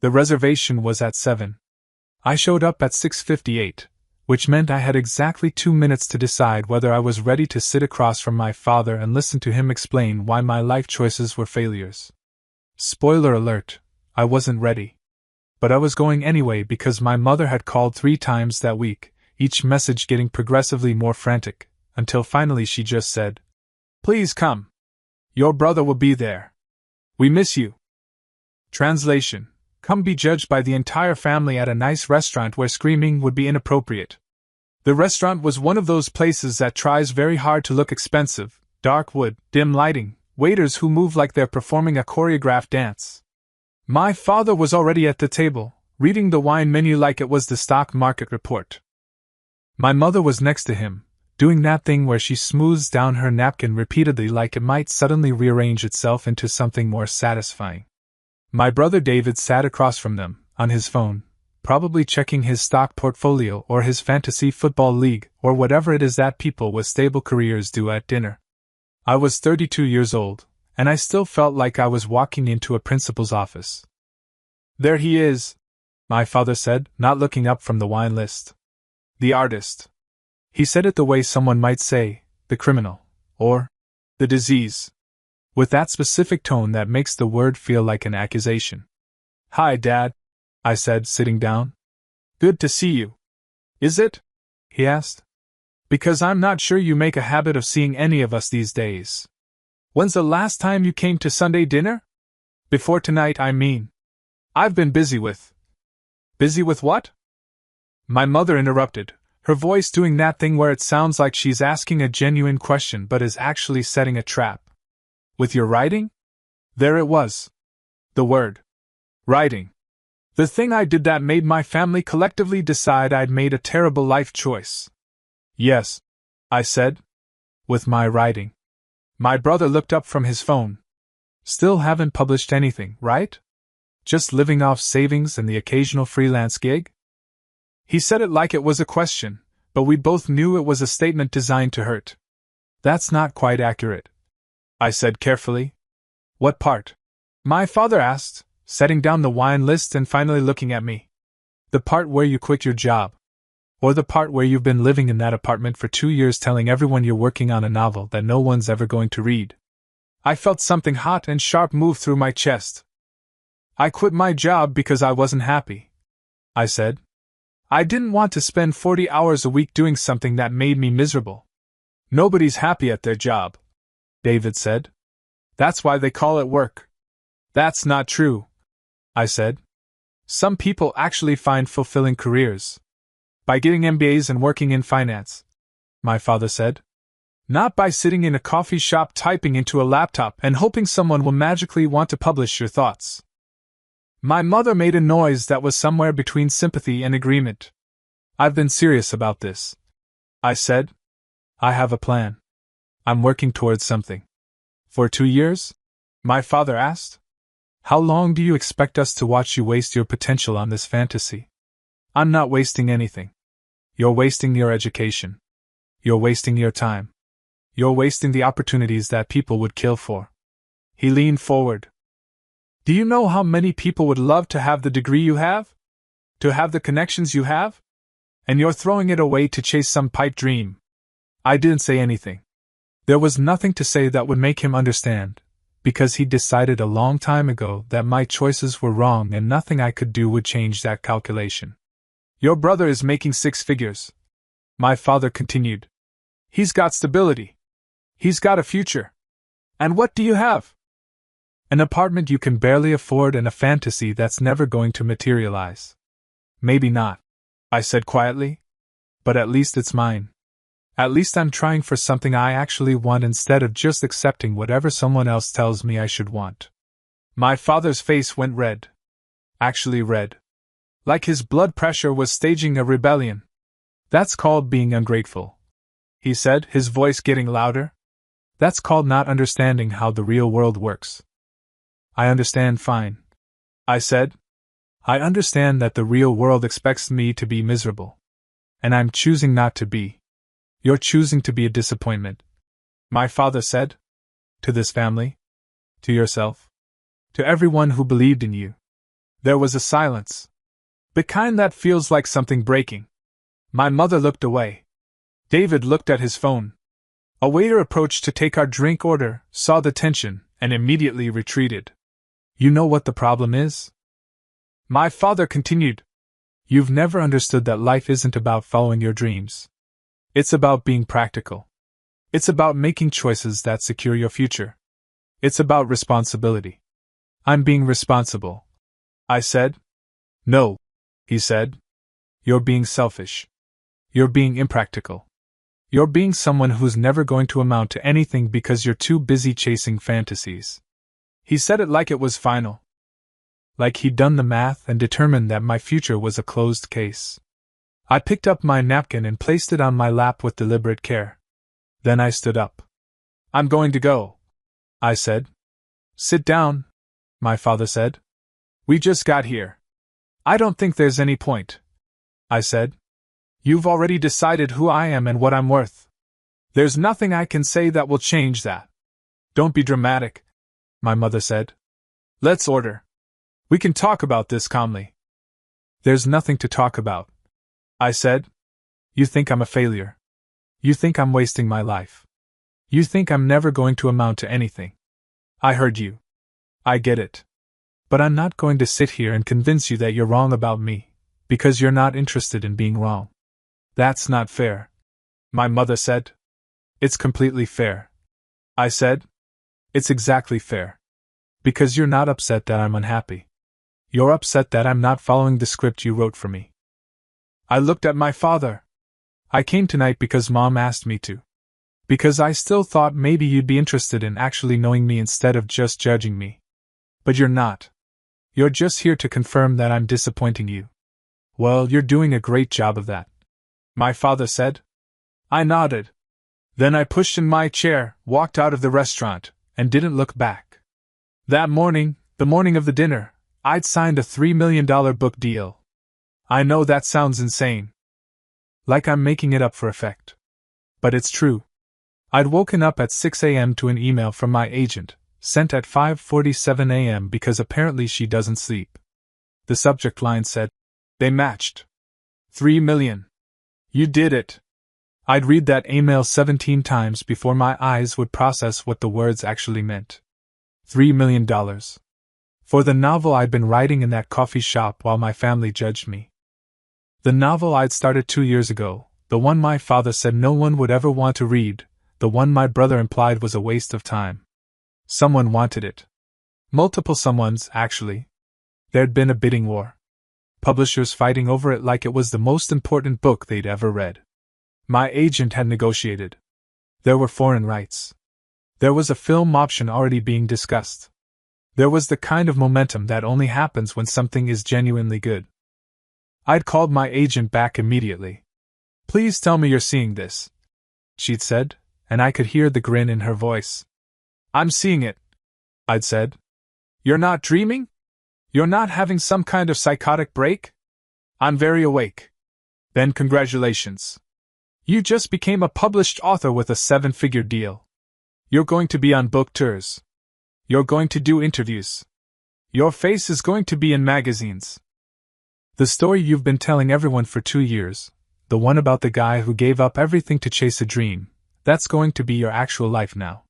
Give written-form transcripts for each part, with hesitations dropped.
The reservation was at 7. I showed up at 6:58, which meant I had exactly 2 minutes to decide whether I was ready to sit across from my father and listen to him explain why my life choices were failures. Spoiler alert, I wasn't ready. But I was going anyway because my mother had called 3 times that week, each message getting progressively more frantic, until finally she just said, "Please come. Your brother will be there. We miss you." Translation: Come be judged by the entire family at a nice restaurant where screaming would be inappropriate. The restaurant was one of those places that tries very hard to look expensive: dark wood, dim lighting, waiters who move like they're performing a choreographed dance. My father was already at the table, reading the wine menu like it was the stock market report. My mother was next to him, doing that thing where she smooths down her napkin repeatedly like it might suddenly rearrange itself into something more satisfying. My brother David sat across from them, on his phone, probably checking his stock portfolio or his fantasy football league or whatever it is that people with stable careers do at dinner. I was 32 years old, and I still felt like I was walking into a principal's office. "There he is," my father said, not looking up from the wine list. "The artist." He said it the way someone might say, "the criminal," or "the disease," with that specific tone that makes the word feel like an accusation. "Hi, Dad," I said, sitting down. "Good to see you." "Is it?" he asked. "Because I'm not sure you make a habit of seeing any of us these days. When's the last time you came to Sunday dinner? Before tonight, I mean. I've been busy with..." "Busy with what?" My mother interrupted, her voice doing that thing where it sounds like she's asking a genuine question but is actually setting a trap. "With your writing?" There it was. The word. Writing. The thing I did that made my family collectively decide I'd made a terrible life choice. "Yes," I said. "With my writing." My brother looked up from his phone. "Still haven't published anything, right? Just living off savings and the occasional freelance gig?" He said it like it was a question, but we both knew it was a statement designed to hurt. "That's not quite accurate," I said carefully. "What part?" my father asked, setting down the wine list and finally looking at me. "The part where you quit your job. Or the part where you've been living in that apartment for 2 years telling everyone you're working on a novel that no one's ever going to read." I felt something hot and sharp move through my chest. "I quit my job because I wasn't happy," I said. "I didn't want to spend 40 hours a week doing something that made me miserable." "Nobody's happy at their job," David said. "That's why they call it work." "That's not true," I said. "Some people actually find fulfilling careers by getting MBAs and working in finance," my father said. "Not by sitting in a coffee shop typing into a laptop and hoping someone will magically want to publish your thoughts." My mother made a noise that was somewhere between sympathy and agreement. "I've been serious about this," I said. "I have a plan. I'm working towards something." "For 2 years?" my father asked. "How long do you expect us to watch you waste your potential on this fantasy?" "I'm not wasting anything. You're wasting your education. You're wasting your time. You're wasting the opportunities that people would kill for." He leaned forward. "Do you know how many people would love to have the degree you have? To have the connections you have? And you're throwing it away to chase some pipe dream." I didn't say anything. There was nothing to say that would make him understand, because he'd decided a long time ago that my choices were wrong and nothing I could do would change that calculation. "Your brother is making 6 figures," my father continued. "He's got stability. He's got a future. And what do you have? An apartment you can barely afford and a fantasy that's never going to materialize." "Maybe not," I said quietly. "But at least it's mine. At least I'm trying for something I actually want instead of just accepting whatever someone else tells me I should want." My father's face went red. Actually red. Like his blood pressure was staging a rebellion. "That's called being ungrateful," he said, his voice getting louder. "That's called not understanding how the real world works." "I understand fine," I said. "I understand that the real world expects me to be miserable. And I'm choosing not to be." "You're choosing to be a disappointment," my father said. "To this family. To yourself. To everyone who believed in you. There was a silence. The kind that feels like something breaking. My mother looked away. David looked at his phone. A waiter approached to take our drink order, saw the tension, and immediately retreated. You know what the problem is? My father continued. You've never understood that life isn't about following your dreams. It's about being practical. It's about making choices that secure your future. It's about responsibility. I'm being responsible, I said. No, he said. You're being selfish. You're being impractical. You're being someone who's never going to amount to anything because you're too busy chasing fantasies. He said it like it was final. Like he'd done the math and determined that my future was a closed case. I picked up my napkin and placed it on my lap with deliberate care. Then I stood up. I'm going to go, I said. Sit down, my father said. We just got here. I don't think there's any point, I said. You've already decided who I am and what I'm worth. There's nothing I can say that will change that. Don't be dramatic, my mother said. Let's order. We can talk about this calmly. There's nothing to talk about, I said. You think I'm a failure. You think I'm wasting my life. You think I'm never going to amount to anything. I heard you. I get it. But I'm not going to sit here and convince you that you're wrong about me, because you're not interested in being wrong. That's not fair, my mother said. It's completely fair, I said. It's exactly fair. Because you're not upset that I'm unhappy. You're upset that I'm not following the script you wrote for me. I looked at my father. I came tonight because Mom asked me to. Because I still thought maybe you'd be interested in actually knowing me instead of just judging me. But you're not. You're just here to confirm that I'm disappointing you. Well, you're doing a great job of that, my father said. I nodded. Then I pushed in my chair, walked out of the restaurant, and didn't look back. That morning, the morning of the dinner, I'd signed a $3 million book deal. I know that sounds insane. Like I'm making it up for effect. But it's true. I'd woken up at 6 a.m. to an email from my agent, sent at 5:47 a.m. because apparently she doesn't sleep. The subject line said, they matched. 3 million. You did it. I'd read that email 17 times before my eyes would process what the words actually meant. $3 million. For the novel I'd been writing in that coffee shop while my family judged me. The novel I'd started 2 years ago, the one my father said no one would ever want to read, the one my brother implied was a waste of time. Someone wanted it. Multiple someones, actually. There'd been a bidding war. Publishers fighting over it like it was the most important book they'd ever read. My agent had negotiated. There were foreign rights. There was a film option already being discussed. There was the kind of momentum that only happens when something is genuinely good. I'd called my agent back immediately. Please tell me you're seeing this, she'd said, and I could hear the grin in her voice. I'm seeing it, I'd said. You're not dreaming? You're not having some kind of psychotic break? I'm very awake. Then congratulations. You just became a published author with a 7-figure deal. You're going to be on book tours. You're going to do interviews. Your face is going to be in magazines. The story you've been telling everyone for 2 years, the one about the guy who gave up everything to chase a dream, that's going to be your actual life now.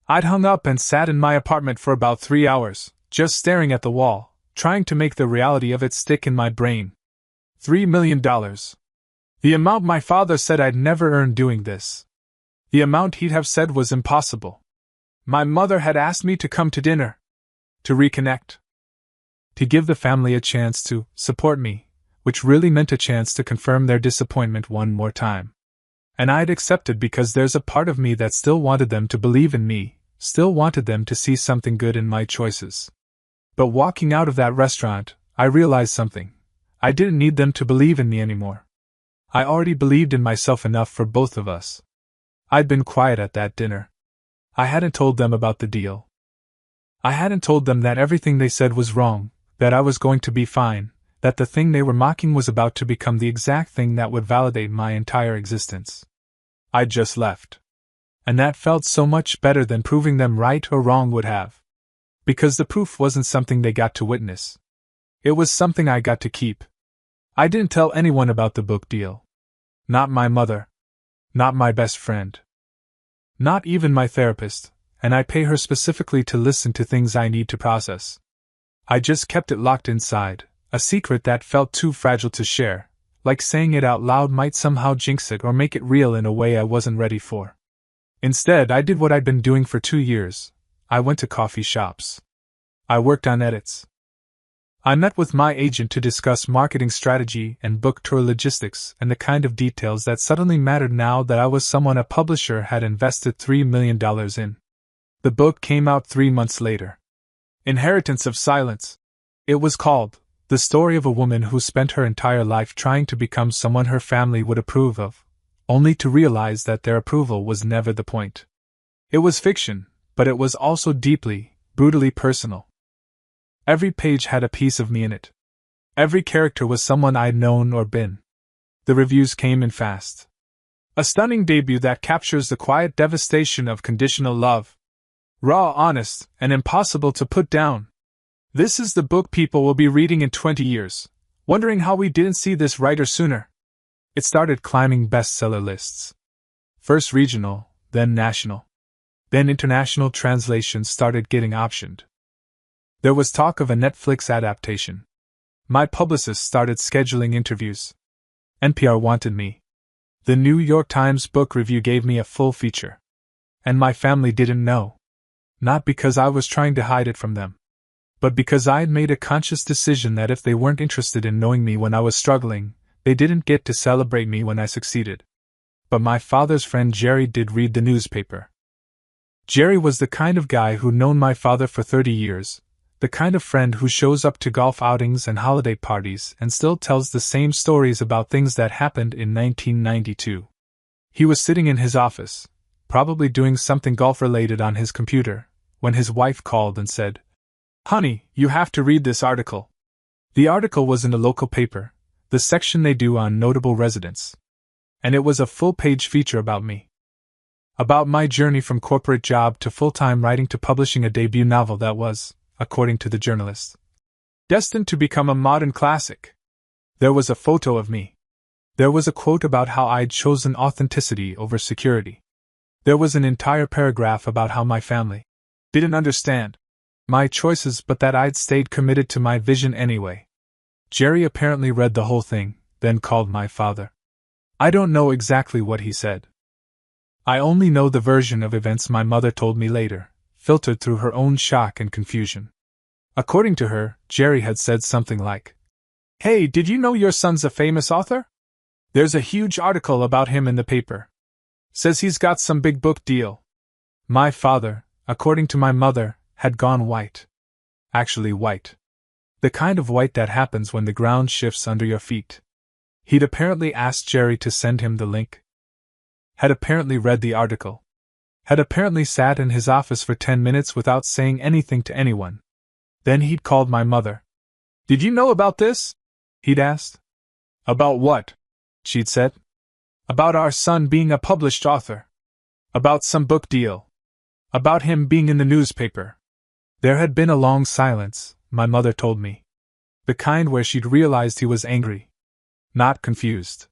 I'd hung up and sat in my apartment for about 3 hours, just staring at the wall, trying to make the reality of it stick in my brain. $3 million. The amount my father said I'd never earn doing this. The amount he'd have said was impossible. My mother had asked me to come to dinner. To reconnect. To give the family a chance to support me, which really meant a chance to confirm their disappointment one more time. And I'd accepted because there's a part of me that still wanted them to believe in me, still wanted them to see something good in my choices. But walking out of that restaurant, I realized something. I didn't need them to believe in me anymore. I already believed in myself enough for both of us. I'd been quiet at that dinner. I hadn't told them about the deal. I hadn't told them that everything they said was wrong, that I was going to be fine, that the thing they were mocking was about to become the exact thing that would validate my entire existence. I'd just left. And that felt so much better than proving them right or wrong would have. Because the proof wasn't something they got to witness. It was something I got to keep. I didn't tell anyone about the book deal. Not my mother. Not my best friend. Not even my therapist, and I pay her specifically to listen to things I need to process. I just kept it locked inside, a secret that felt too fragile to share, like saying it out loud might somehow jinx it or make it real in a way I wasn't ready for. Instead, I did what I'd been doing for 2 years. I went to coffee shops. I worked on edits. I met with my agent to discuss marketing strategy and book tour logistics and the kind of details that suddenly mattered now that I was someone a publisher had invested $3 million in. The book came out 3 months later. Inheritance of Silence. It was called, the story of a woman who spent her entire life trying to become someone her family would approve of, only to realize that their approval was never the point. It was fiction, but it was also deeply, brutally personal. Every page had a piece of me in it. Every character was someone I'd known or been. The reviews came in fast. A stunning debut that captures the quiet devastation of conditional love. Raw, honest, and impossible to put down. This is the book people will be reading in 20 years, wondering how we didn't see this writer sooner. It started climbing bestseller lists. First regional, then national. Then international translations started getting optioned. There was talk of a Netflix adaptation. My publicist started scheduling interviews. NPR wanted me. The New York Times Book Review gave me a full feature. And my family didn't know. Not because I was trying to hide it from them, but because I had made a conscious decision that if they weren't interested in knowing me when I was struggling, they didn't get to celebrate me when I succeeded. But my father's friend Jerry did read the newspaper. Jerry was the kind of guy who'd known my father for 30 years, the kind of friend who shows up to golf outings and holiday parties and still tells the same stories about things that happened in 1992. He was sitting in his office, probably doing something golf-related on his computer, when his wife called and said, "Honey, you have to read this article." The article was in the local paper, the section they do on notable residents. And it was a full-page feature about me. About my journey from corporate job to full-time writing to publishing a debut novel that was, according to the journalist, destined to become a modern classic. There was a photo of me. There was a quote about how I'd chosen authenticity over security. There was an entire paragraph about how my family didn't understand my choices but that I'd stayed committed to my vision anyway. Jerry apparently read the whole thing, then called my father. I don't know exactly what he said. I only know the version of events my mother told me later, filtered through her own shock and confusion. According to her, Jerry had said something like, "Hey, did you know your son's a famous author? There's a huge article about him in the paper. Says he's got some big book deal." My father, according to my mother, had gone white. Actually white. The kind of white that happens when the ground shifts under your feet. He'd apparently asked Jerry to send him the link. Had apparently read the article. Had apparently sat in his office for 10 minutes without saying anything to anyone. Then he'd called my mother. "Did you know about this?" he'd asked. "About what?" she'd said. "About our son being a published author. About some book deal. About him being in the newspaper." There had been a long silence, my mother told me. The kind where she'd realized he was angry. Not confused.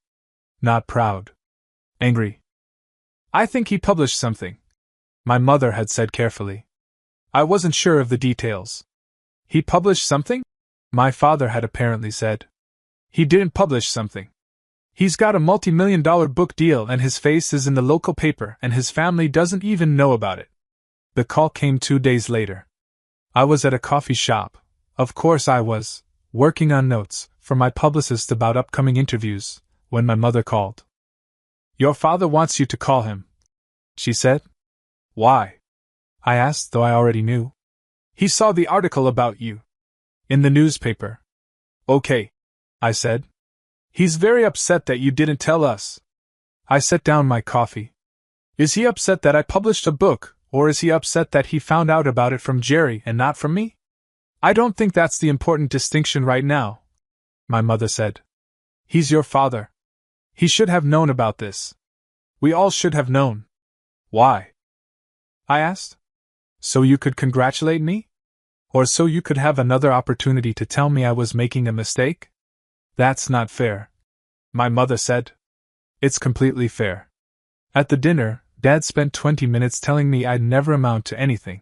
Not proud. Angry. "I think he published something," my mother had said carefully. I wasn't sure of the details. "He published something?" my father had apparently said. "He didn't publish something. He's got a multi-million-dollar book deal and his face is in the local paper and his family doesn't even know about it." The call came 2 days later. I was at a coffee shop. Of course I was, working on notes for my publicist about upcoming interviews, when my mother called. "Your father wants you to call him," she said. "Why?" I asked, though I already knew. "He saw the article about you. In the newspaper." "Okay," I said. "He's very upset that you didn't tell us." I set down my coffee. "Is he upset that I published a book, or is he upset that he found out about it from Jerry and not from me?" "I don't think that's the important distinction right now," my mother said. "He's your father. He should have known about this. We all should have known." "Why?" I asked. "So you could congratulate me?" Or so you could have another opportunity to tell me I was making a mistake? That's not fair, my mother said. It's completely fair. At the dinner, Dad spent 20 minutes telling me I'd never amount to anything.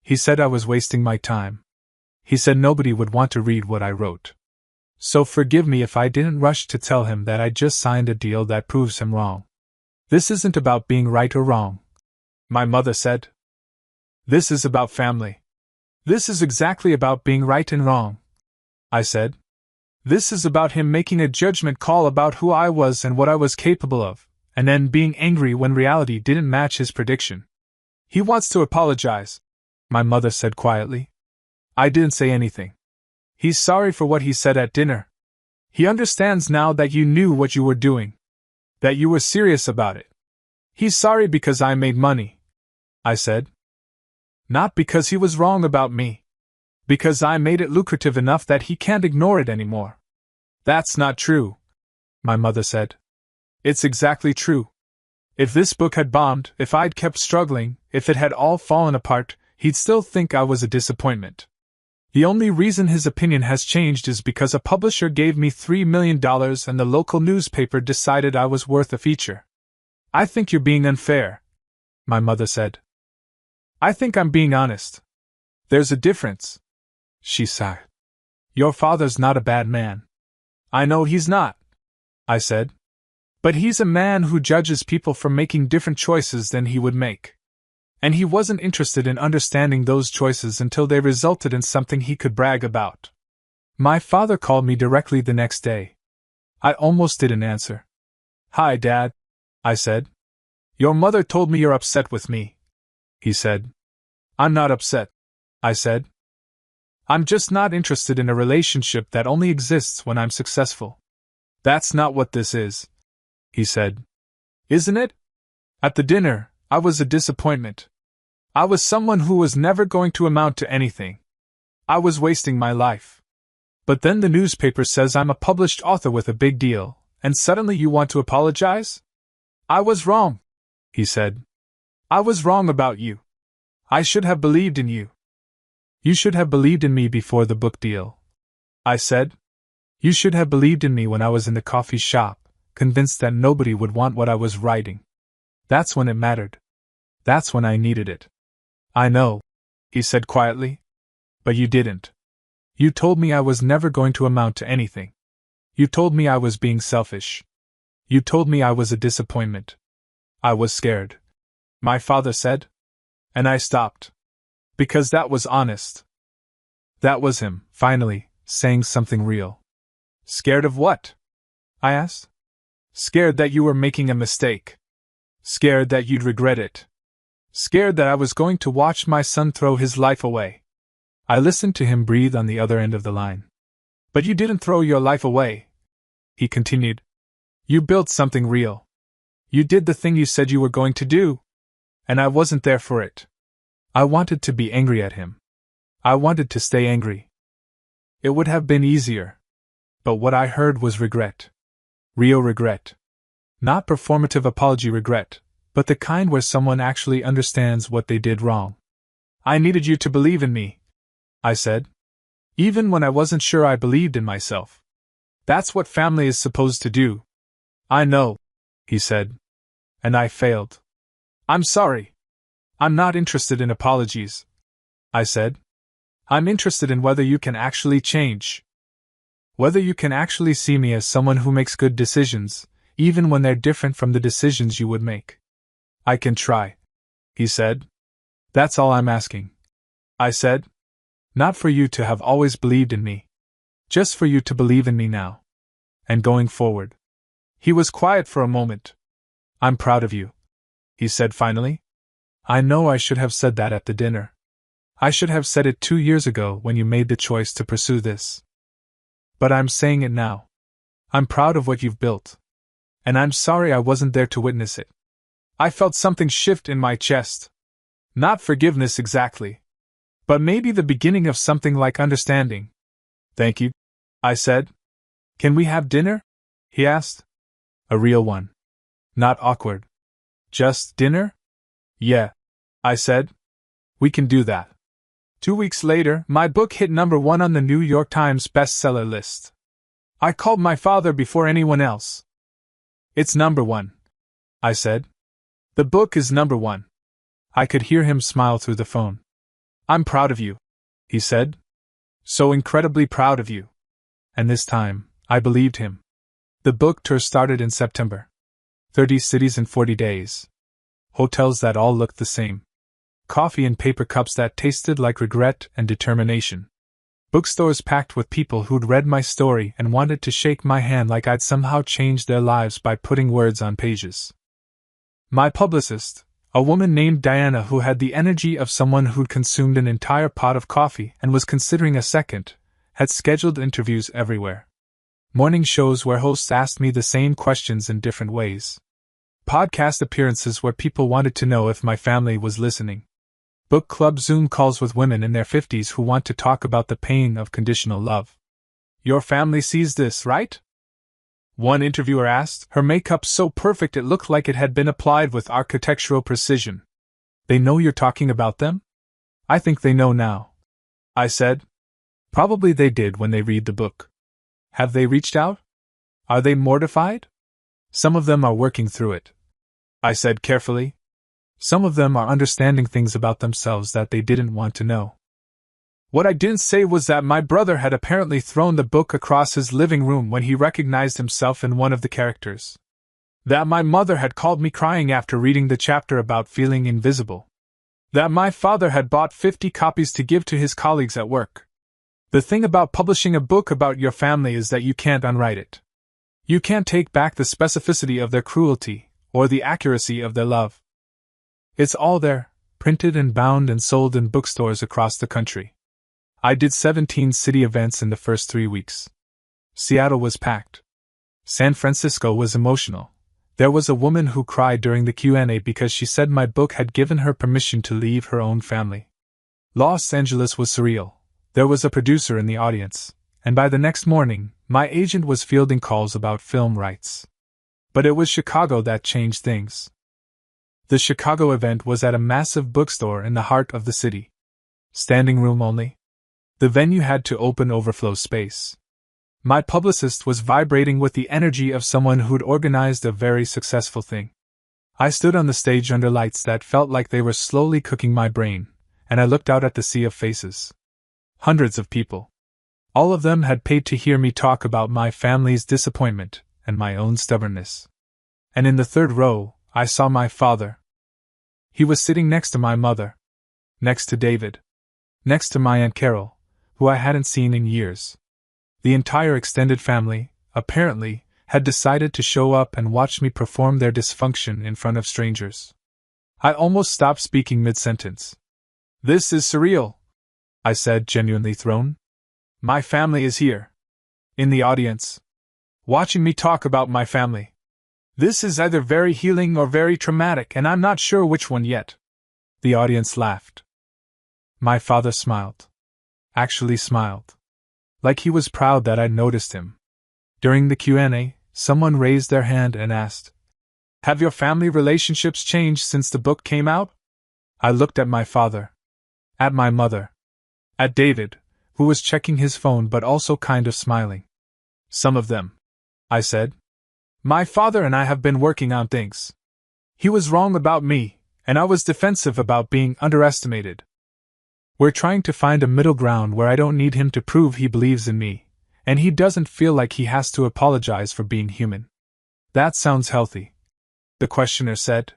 He said I was wasting my time. He said nobody would want to read what I wrote. So forgive me if I didn't rush to tell him that I just signed a deal that proves him wrong. This isn't about being right or wrong, my mother said. This is about family. This is exactly about being right and wrong, I said. This is about him making a judgment call about who I was and what I was capable of, and then being angry when reality didn't match his prediction. He wants to apologize, my mother said quietly. I didn't say anything. He's sorry for what he said at dinner. He understands now that you knew what you were doing. That you were serious about it. He's sorry because I made money, I said. Not because he was wrong about me. Because I made it lucrative enough that he can't ignore it anymore. That's not true, my mother said. It's exactly true. If this book had bombed, if I'd kept struggling, if it had all fallen apart, he'd still think I was a disappointment. The only reason his opinion has changed is because a publisher gave me $3 million and the local newspaper decided I was worth a feature. I think you're being unfair, my mother said. I think I'm being honest. There's a difference, she sighed. Your father's not a bad man. I know he's not, I said. But he's a man who judges people for making different choices than he would make. And he wasn't interested in understanding those choices until they resulted in something he could brag about. My father called me directly the next day. I almost didn't answer. Hi, Dad, I said. Your mother told me you're upset with me, he said. I'm not upset, I said. I'm just not interested in a relationship that only exists when I'm successful. That's not what this is, he said. Isn't it? At the dinner, I was a disappointment. I was someone who was never going to amount to anything. I was wasting my life. But then the newspaper says I'm a published author with a big deal, and suddenly you want to apologize? I was wrong, he said. I was wrong about you. I should have believed in you. You should have believed in me before the book deal, I said. You should have believed in me when I was in the coffee shop, convinced that nobody would want what I was writing. That's when it mattered. That's when I needed it. I know, he said quietly. But you didn't. You told me I was never going to amount to anything. You told me I was being selfish. You told me I was a disappointment. I was scared, my father said. And I stopped. Because that was honest. That was him, finally, saying something real. Scared of what? I asked. Scared that you were making a mistake. Scared that you'd regret it. Scared that I was going to watch my son throw his life away. I listened to him breathe on the other end of the line. But you didn't throw your life away, he continued. You built something real. You did the thing you said you were going to do. And I wasn't there for it. I wanted to be angry at him. I wanted to stay angry. It would have been easier. But what I heard was regret. Real regret. Not performative apology regret, but the kind where someone actually understands what they did wrong. I needed you to believe in me, I said. Even when I wasn't sure I believed in myself. That's what family is supposed to do. I know, he said. And I failed. I'm sorry. I'm not interested in apologies, I said. I'm interested in whether you can actually change. Whether you can actually see me as someone who makes good decisions, even when they're different from the decisions you would make. I can try, he said. That's all I'm asking, I said. Not for you to have always believed in me. Just for you to believe in me now. And going forward. He was quiet for a moment. I'm proud of you, he said finally. I know I should have said that at the dinner. I should have said it 2 years ago when you made the choice to pursue this. But I'm saying it now. I'm proud of what you've built. And I'm sorry I wasn't there to witness it. I felt something shift in my chest. Not forgiveness exactly. But maybe the beginning of something like understanding. Thank you, I said. Can we have dinner? He asked. A real one. Not awkward. Just dinner? Yeah, I said. We can do that. 2 weeks later, my book hit #1 on the New York Times bestseller list. I called my father before anyone else. It's #1, I said. The book is #1. I could hear him smile through the phone. I'm proud of you, he said. So incredibly proud of you. And this time, I believed him. The book tour started in September. 30 cities in 40 days. Hotels that all looked the same. Coffee in paper cups that tasted like regret and determination. Bookstores packed with people who'd read my story and wanted to shake my hand like I'd somehow changed their lives by putting words on pages. My publicist, a woman named Diana who had the energy of someone who'd consumed an entire pot of coffee and was considering a second, had scheduled interviews everywhere. Morning shows where hosts asked me the same questions in different ways. Podcast appearances where people wanted to know if my family was listening. Book club Zoom calls with women in their 50s who want to talk about the pain of conditional love. Your family sees this, right? One interviewer asked, her makeup so perfect it looked like it had been applied with architectural precision. They know you're talking about them? I think they know now, I said. Probably they did when they read the book. Have they reached out? Are they mortified? Some of them are working through it, I said carefully. Some of them are understanding things about themselves that they didn't want to know. What I didn't say was that my brother had apparently thrown the book across his living room when he recognized himself in one of the characters. That my mother had called me crying after reading the chapter about feeling invisible. That my father had bought 50 copies to give to his colleagues at work. The thing about publishing a book about your family is that you can't unwrite it. You can't take back the specificity of their cruelty, or the accuracy of their love. It's all there, printed and bound and sold in bookstores across the country. I did 17 city events in the first 3 weeks. Seattle was packed. San Francisco was emotional. There was a woman who cried during the Q&A because she said my book had given her permission to leave her own family. Los Angeles was surreal. There was a producer in the audience, and by the next morning, my agent was fielding calls about film rights. But it was Chicago that changed things. The Chicago event was at a massive bookstore in the heart of the city. Standing room only. The venue had to open overflow space. My publicist was vibrating with the energy of someone who'd organized a very successful thing. I stood on the stage under lights that felt like they were slowly cooking my brain, and I looked out at the sea of faces. Hundreds of people. All of them had paid to hear me talk about my family's disappointment and my own stubbornness. And in the third row, I saw my father. He was sitting next to my mother. Next to David. Next to my Aunt Carol, who I hadn't seen in years. The entire extended family, apparently, had decided to show up and watch me perform their dysfunction in front of strangers. I almost stopped speaking mid-sentence. This is surreal, I said, genuinely thrown. My family is here. In the audience. Watching me talk about my family. This is either very healing or very traumatic, and I'm not sure which one yet. The audience laughed. My father smiled. Actually smiled. Like he was proud that I'd noticed him. During the Q&A, someone raised their hand and asked, "Have your family relationships changed since the book came out?" I looked at my father. At my mother. At David, who was checking his phone but also kind of smiling. Some of them, I said. My father and I have been working on things. He was wrong about me, and I was defensive about being underestimated. We're trying to find a middle ground where I don't need him to prove he believes in me, and he doesn't feel like he has to apologize for being human. That sounds healthy, the questioner said.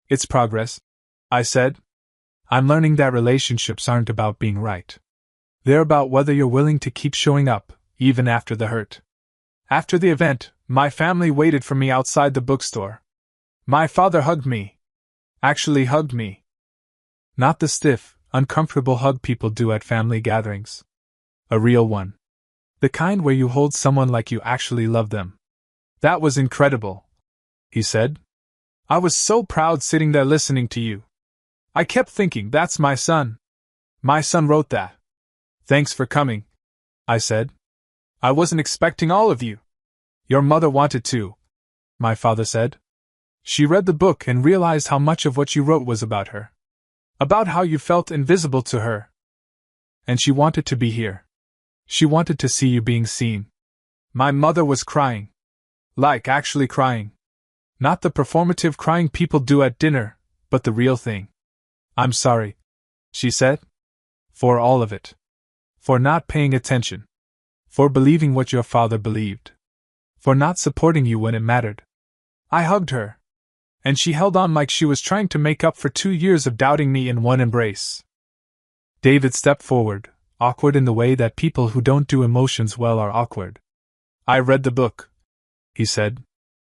It's progress, I said. I'm learning that relationships aren't about being right. They're about whether you're willing to keep showing up, even after the hurt. After the event, my family waited for me outside the bookstore. My father hugged me. Actually hugged me. Not the stiff, uncomfortable hug people do at family gatherings. A real one. The kind where you hold someone like you actually love them. That was incredible, he said. I was so proud sitting there listening to you. I kept thinking, that's my son. My son wrote that. Thanks for coming, I said. I wasn't expecting all of you. Your mother wanted to, my father said. She read the book and realized how much of what you wrote was about her. About how you felt invisible to her. And she wanted to be here. She wanted to see you being seen. My mother was crying. Like actually crying. Not the performative crying people do at dinner, but the real thing. I'm sorry, she said. For all of it. For not paying attention. For believing what your father believed. For not supporting you when it mattered. I hugged her. And she held on like she was trying to make up for 2 years of doubting me in one embrace. David stepped forward, awkward in the way that people who don't do emotions well are awkward. I read the book, he said.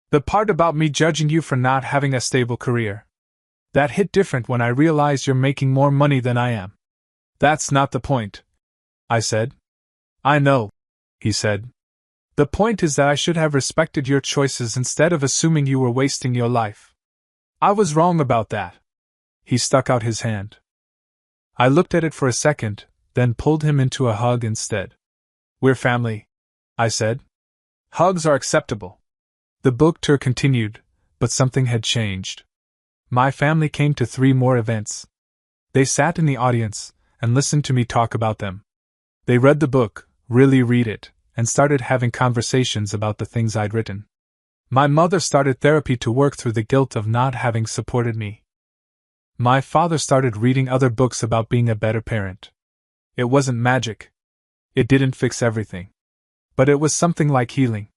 The part about me judging you for not having a stable career. That hit different when I realized you're making more money than I am. That's not the point, I said. I know, he said. The point is that I should have respected your choices instead of assuming you were wasting your life. I was wrong about that. He stuck out his hand. I looked at it for a second, then pulled him into a hug instead. We're family, I said. Hugs are acceptable. The book tour continued, but something had changed. My family came to 3 more events. They sat in the audience and listened to me talk about them. They read the book, really read it, and started having conversations about the things I'd written. My mother started therapy to work through the guilt of not having supported me. My father started reading other books about being a better parent. It wasn't magic. It didn't fix everything. But it was something like healing.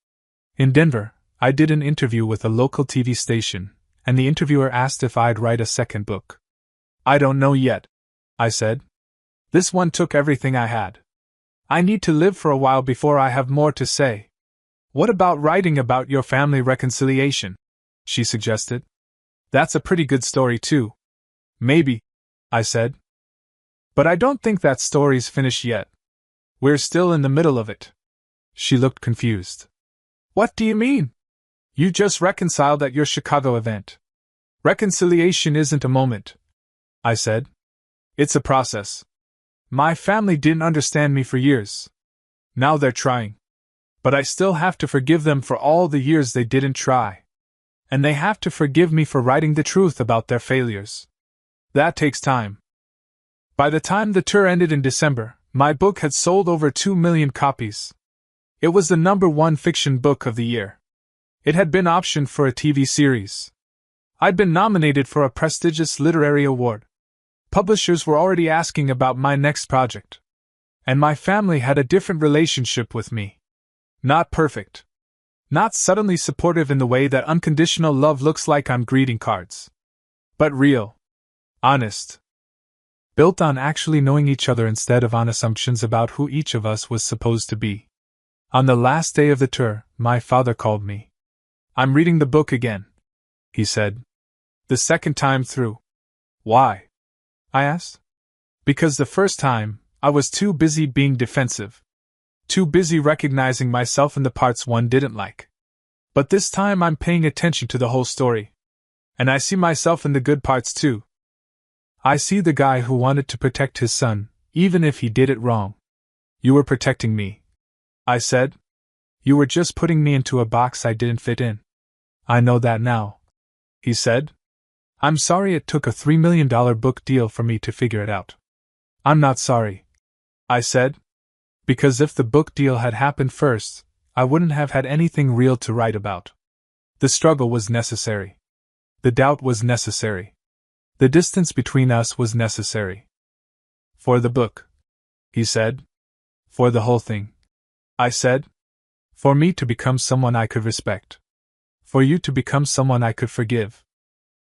In Denver, I did an interview with a local TV station, and the interviewer asked if I'd write a second book. I don't know yet, I said. This one took everything I had. I need to live for a while before I have more to say. What about writing about your family reconciliation? She suggested. That's a pretty good story too. Maybe, I said. But I don't think that story's finished yet. We're still in the middle of it. She looked confused. What do you mean? You just reconciled at your Chicago event. Reconciliation isn't a moment, I said. It's a process. My family didn't understand me for years. Now they're trying. But I still have to forgive them for all the years they didn't try. And they have to forgive me for writing the truth about their failures. That takes time. By the time the tour ended in December, my book had sold over 2 million copies. It was the #1 fiction book of the year. It had been optioned for a TV series. I'd been nominated for a prestigious literary award. Publishers were already asking about my next project. And my family had a different relationship with me. Not perfect. Not suddenly supportive in the way that unconditional love looks like on greeting cards. But real. Honest. Built on actually knowing each other instead of on assumptions about who each of us was supposed to be. On the last day of the tour, my father called me. I'm reading the book again, he said. The second time through. Why? I asked. Because the first time, I was too busy being defensive. Too busy recognizing myself in the parts one didn't like. But this time I'm paying attention to the whole story. And I see myself in the good parts too. I see the guy who wanted to protect his son, even if he did it wrong. You were protecting me, I said. You were just putting me into a box I didn't fit in. I know that now, he said. I'm sorry it took a $3 million book deal for me to figure it out. I'm not sorry, I said. Because if the book deal had happened first, I wouldn't have had anything real to write about. The struggle was necessary. The doubt was necessary. The distance between us was necessary. For the book, he said. For the whole thing, I said. For me to become someone I could respect. For you to become someone I could forgive.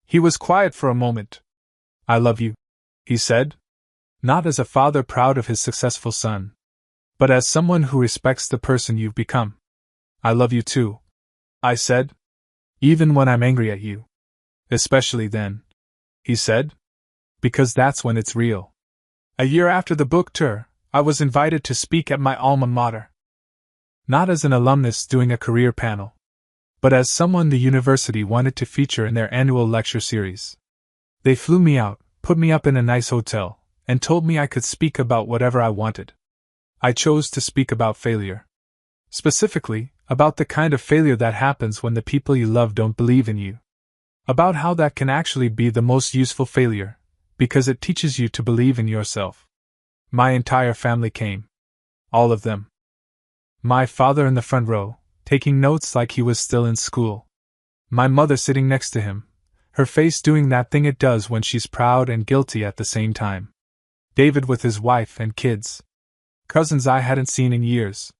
He was quiet for a moment. I love you, he said. Not as a father proud of his successful son, but as someone who respects the person you've become. I love you too, I said. Even when I'm angry at you. Especially then, he said. Because that's when it's real. A year after the book tour, I was invited to speak at my alma mater. Not as an alumnus doing a career panel, but as someone the university wanted to feature in their annual lecture series. They flew me out, put me up in a nice hotel, and told me I could speak about whatever I wanted. I chose to speak about failure. Specifically, about the kind of failure that happens when the people you love don't believe in you. About how that can actually be the most useful failure, because it teaches you to believe in yourself. My entire family came. All of them. My father in the front row, taking notes like he was still in school. My mother sitting next to him, her face doing that thing it does when she's proud and guilty at the same time. David with his wife and kids. Cousins I hadn't seen in years.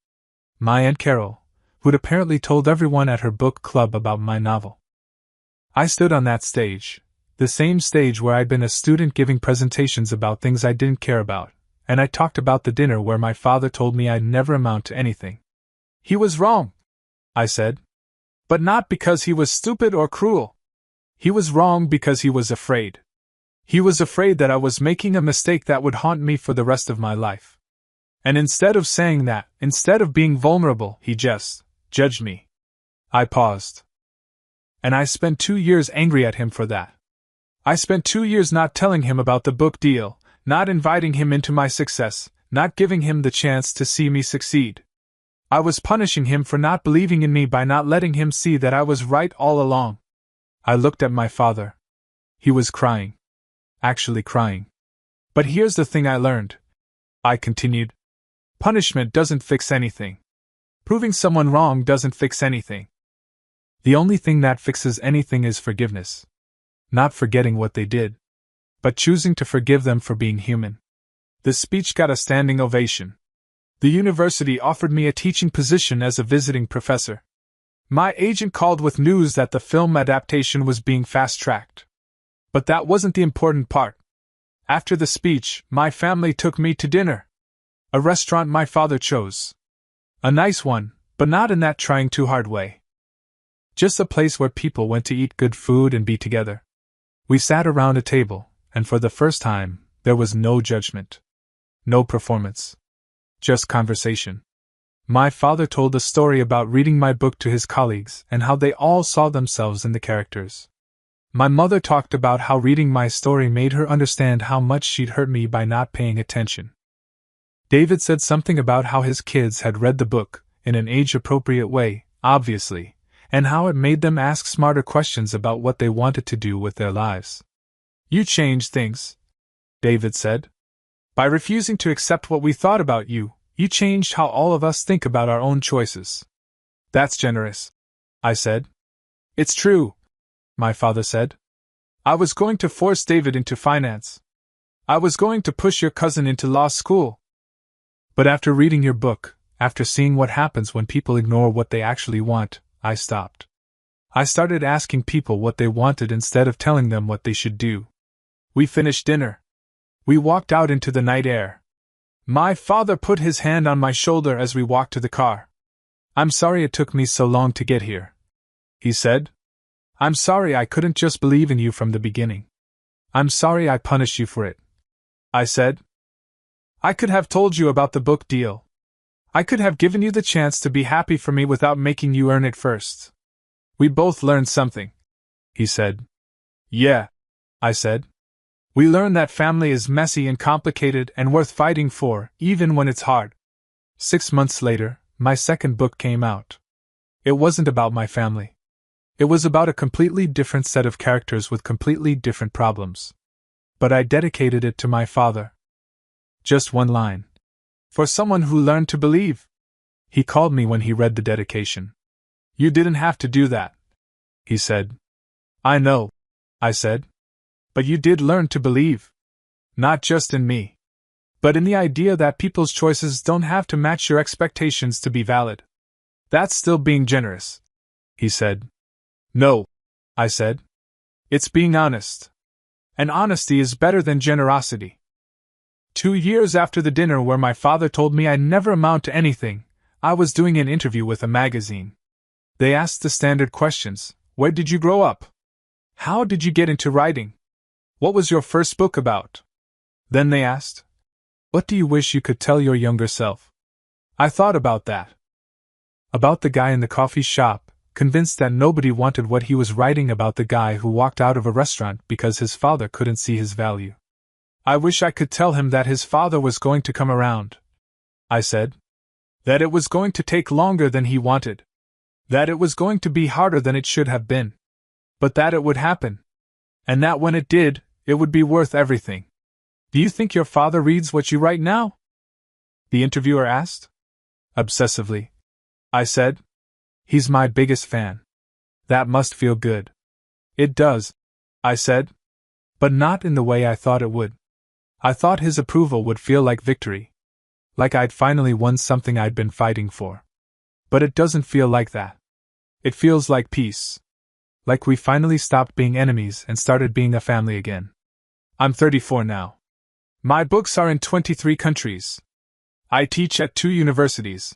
My Aunt Carol, who'd apparently told everyone at her book club about my novel. I stood on that stage, the same stage where I'd been a student giving presentations about things I didn't care about, and I talked about the dinner where my father told me I'd never amount to anything. He was wrong, I said. But not because he was stupid or cruel. He was wrong because he was afraid. He was afraid that I was making a mistake that would haunt me for the rest of my life. And instead of saying that, instead of being vulnerable, he just judged me. I paused. And I spent 2 years angry at him for that. I spent 2 years not telling him about the book deal, not inviting him into my success, not giving him the chance to see me succeed. I was punishing him for not believing in me by not letting him see that I was right all along. I looked at my father. He was crying. Actually crying. But here's the thing I learned. I continued. Punishment doesn't fix anything. Proving someone wrong doesn't fix anything. The only thing that fixes anything is forgiveness. Not forgetting what they did, but choosing to forgive them for being human. The speech got a standing ovation. The university offered me a teaching position as a visiting professor. My agent called with news that the film adaptation was being fast-tracked. But that wasn't the important part. After the speech, my family took me to dinner. A restaurant my father chose. A nice one, but not in that trying too hard way. Just a place where people went to eat good food and be together. We sat around a table, and for the first time, there was no judgment. No performance. Just conversation. My father told a story about reading my book to his colleagues and how they all saw themselves in the characters. My mother talked about how reading my story made her understand how much she'd hurt me by not paying attention. David said something about how his kids had read the book, in an age-appropriate way, obviously, and how it made them ask smarter questions about what they wanted to do with their lives. You changed things, David said. By refusing to accept what we thought about you, you changed how all of us think about our own choices. That's generous, I said. It's true, my father said. I was going to force David into finance. I was going to push your cousin into law school. But after reading your book, after seeing what happens when people ignore what they actually want, I stopped. I started asking people what they wanted instead of telling them what they should do. We finished dinner. We walked out into the night air. My father put his hand on my shoulder as we walked to the car. I'm sorry it took me so long to get here, he said. I'm sorry I couldn't just believe in you from the beginning. I'm sorry I punished you for it, I said. I could have told you about the book deal. I could have given you the chance to be happy for me without making you earn it first. We both learned something, he said. Yeah, I said. We learned that family is messy and complicated and worth fighting for, even when it's hard. 6 months later, my second book came out. It wasn't about my family. It was about a completely different set of characters with completely different problems. But I dedicated it to my father. Just one line. For someone who learned to believe. He called me when he read the dedication. You didn't have to do that, he said. I know, I said. But you did learn to believe. Not just in me, but in the idea that people's choices don't have to match your expectations to be valid. That's still being generous, he said. No, I said. It's being honest. And honesty is better than generosity. 2 years after the dinner where my father told me I'd never amount to anything, I was doing an interview with a magazine. They asked the standard questions. Where did you grow up? How did you get into writing? What was your first book about? Then they asked, what do you wish you could tell your younger self? I thought about that. About the guy in the coffee shop, convinced that nobody wanted what he was writing about the guy who walked out of a restaurant because his father couldn't see his value. I wish I could tell him that his father was going to come around, I said. That it was going to take longer than he wanted. That it was going to be harder than it should have been. But that it would happen. And that when it did, it would be worth everything. Do you think your father reads what you write now? The interviewer asked. Obsessively, I said. He's my biggest fan. That must feel good. It does, I said. But not in the way I thought it would. I thought his approval would feel like victory. Like I'd finally won something I'd been fighting for. But it doesn't feel like that. It feels like peace. Like we finally stopped being enemies and started being a family again. I'm 34 now. My books are in 23 countries. I teach at 2 universities.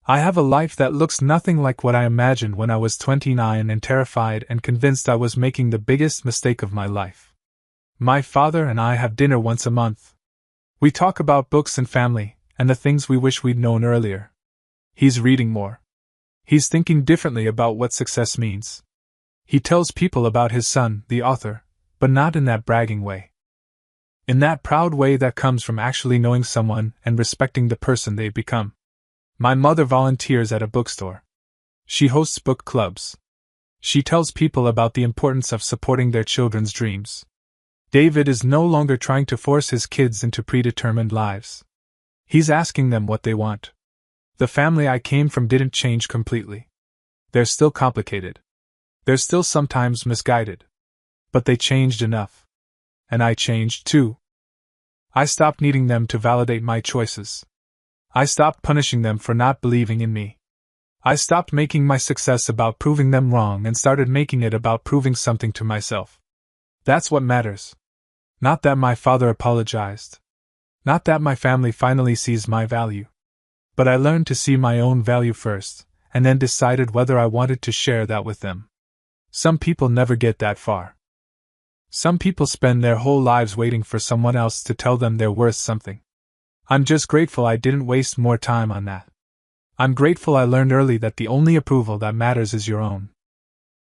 I have a life that looks nothing like what I imagined when I was 29 and terrified and convinced I was making the biggest mistake of my life. My father and I have dinner once a month. We talk about books and family, and the things we wish we'd known earlier. He's reading more. He's thinking differently about what success means. He tells people about his son, the author, but not in that bragging way. In that proud way that comes from actually knowing someone and respecting the person they've become. My mother volunteers at a bookstore. She hosts book clubs. She tells people about the importance of supporting their children's dreams. David is no longer trying to force his kids into predetermined lives. He's asking them what they want. The family I came from didn't change completely. They're still complicated. They're still sometimes misguided. But they changed enough. And I changed too. I stopped needing them to validate my choices. I stopped punishing them for not believing in me. I stopped making my success about proving them wrong and started making it about proving something to myself. That's what matters. Not that my father apologized. Not that my family finally sees my value. But I learned to see my own value first, and then decided whether I wanted to share that with them. Some people never get that far. Some people spend their whole lives waiting for someone else to tell them they're worth something. I'm just grateful I didn't waste more time on that. I'm grateful I learned early that the only approval that matters is your own.